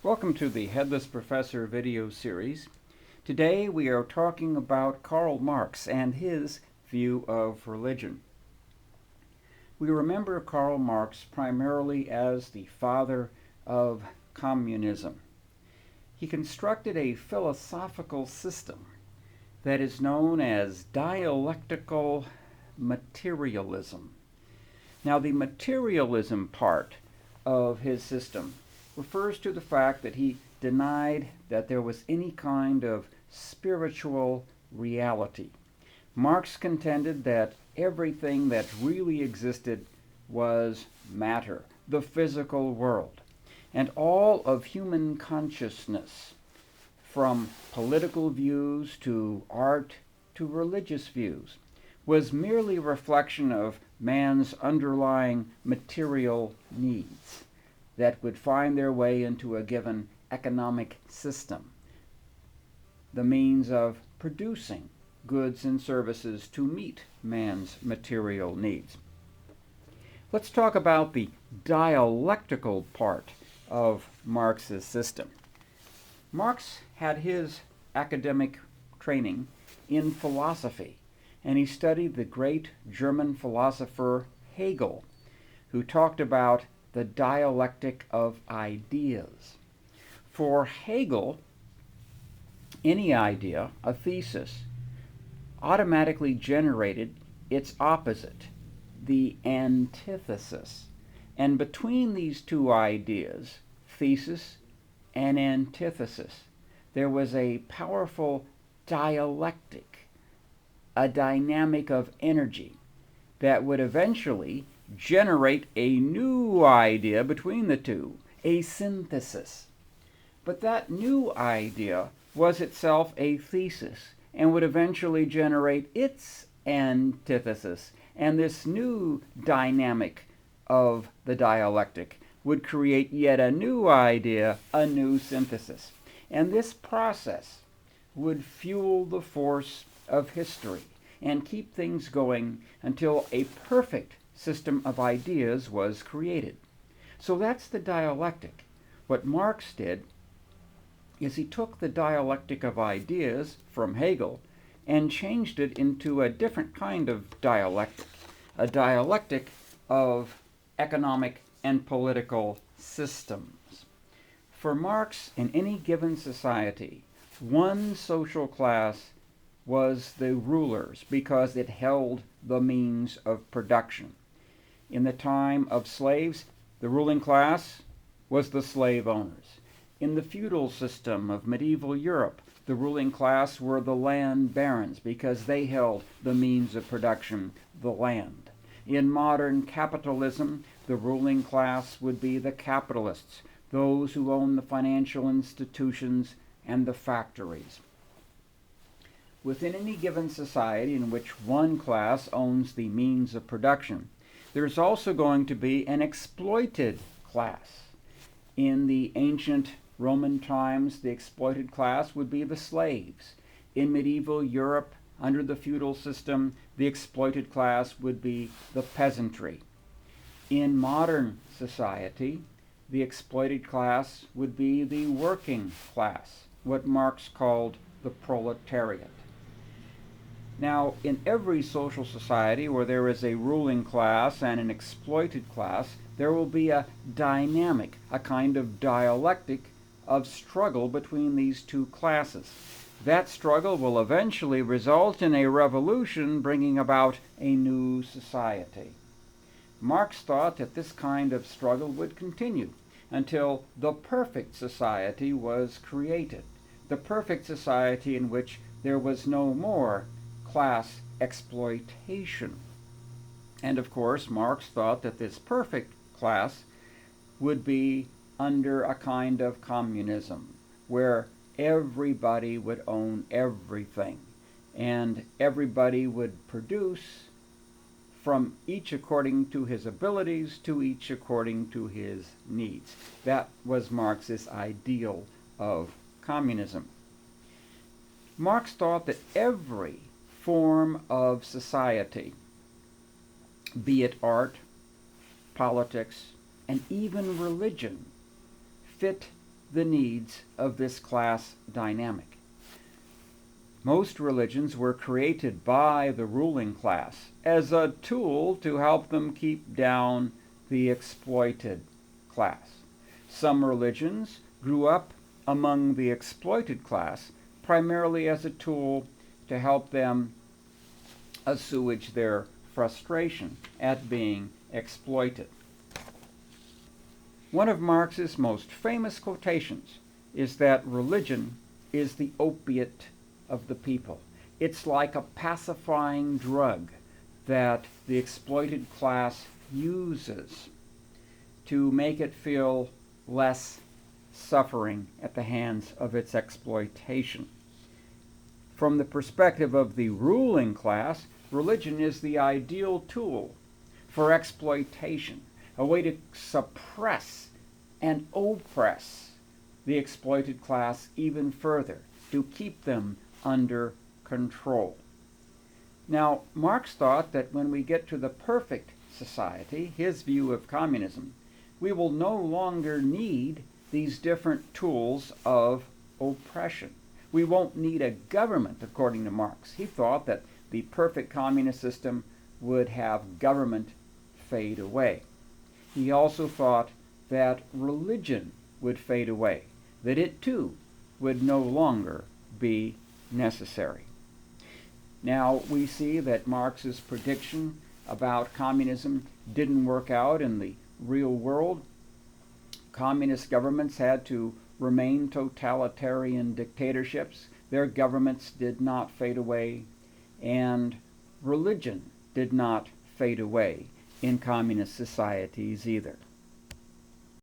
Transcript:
Welcome to the Headless Professor video series. Today we are talking about Karl Marx and his view of religion. We remember Karl Marx primarily as the father of communism. He constructed a philosophical system that is known as dialectical materialism. Now, the materialism part of his system refers to the fact that he denied that there was any kind of spiritual reality. Marx contended that everything that really existed was matter, the physical world, and all of human consciousness, from political views to art to religious views, was merely a reflection of man's underlying material needs that would find their way into a given economic system, the means of producing goods and services to meet man's material needs. Let's talk about the dialectical part of Marx's system. Marx had his academic training in philosophy, and he studied the great German philosopher Hegel, who talked about the dialectic of ideas. For Hegel, any idea, a thesis, automatically generated its opposite, the antithesis. And between these two ideas, thesis and antithesis, there was a powerful dialectic, a dynamic of energy that would eventually generate a new idea between the two, a synthesis. But that new idea was itself a thesis and would eventually generate its antithesis. And this new dynamic of the dialectic would create yet a new idea, a new synthesis. And this process would fuel the force of history and keep things going until a perfect system of ideas was created. So that's the dialectic. What Marx did is he took the dialectic of ideas from Hegel and changed it into a different kind of dialectic, a dialectic of economic and political systems. For Marx, in any given society, one social class was the rulers because it held the means of production. In the time of slaves, the ruling class was the slave owners. In the feudal system of medieval Europe, the ruling class were the land barons because they held the means of production, the land. In modern capitalism, the ruling class would be the capitalists, those who own the financial institutions and the factories. Within any given society in which one class owns the means of production, there's also going to be an exploited class. In the ancient Roman times, the exploited class would be the slaves. In medieval Europe, under the feudal system, the exploited class would be the peasantry. In modern society, the exploited class would be the working class, what Marx called the proletariat. Now, in every social society where there is a ruling class and an exploited class, there will be a dynamic, a kind of dialectic of struggle between these two classes. That struggle will eventually result in a revolution bringing about a new society. Marx thought that this kind of struggle would continue until the perfect society was created, the perfect society in which there was no more class exploitation. And of course, Marx thought that this perfect class would be under a kind of communism where everybody would own everything and everybody would produce from each according to his abilities to each according to his needs. That was Marx's ideal of communism. Marx thought that every form of society, be it art, politics, and even religion, fit the needs of this class dynamic. Most religions were created by the ruling class as a tool to help them keep down the exploited class. Some religions grew up among the exploited class primarily as a tool to help them assuage their frustration at being exploited. One of Marx's most famous quotations is that religion is the opiate of the people. It's like a pacifying drug that the exploited class uses to make it feel less suffering at the hands of its exploitation. From the perspective of the ruling class, religion is the ideal tool for exploitation, a way to suppress and oppress the exploited class even further, to keep them under control. Now, Marx thought that when we get to the perfect society, his view of communism, we will no longer need these different tools of oppression. We won't need a government, according to Marx. He thought that the perfect communist system would have government fade away. He also thought that religion would fade away, that it too would no longer be necessary. Now, we see that Marx's prediction about communism didn't work out in the real world. Communist governments had to remain totalitarian dictatorships. Their governments did not fade away, and religion did not fade away in communist societies either.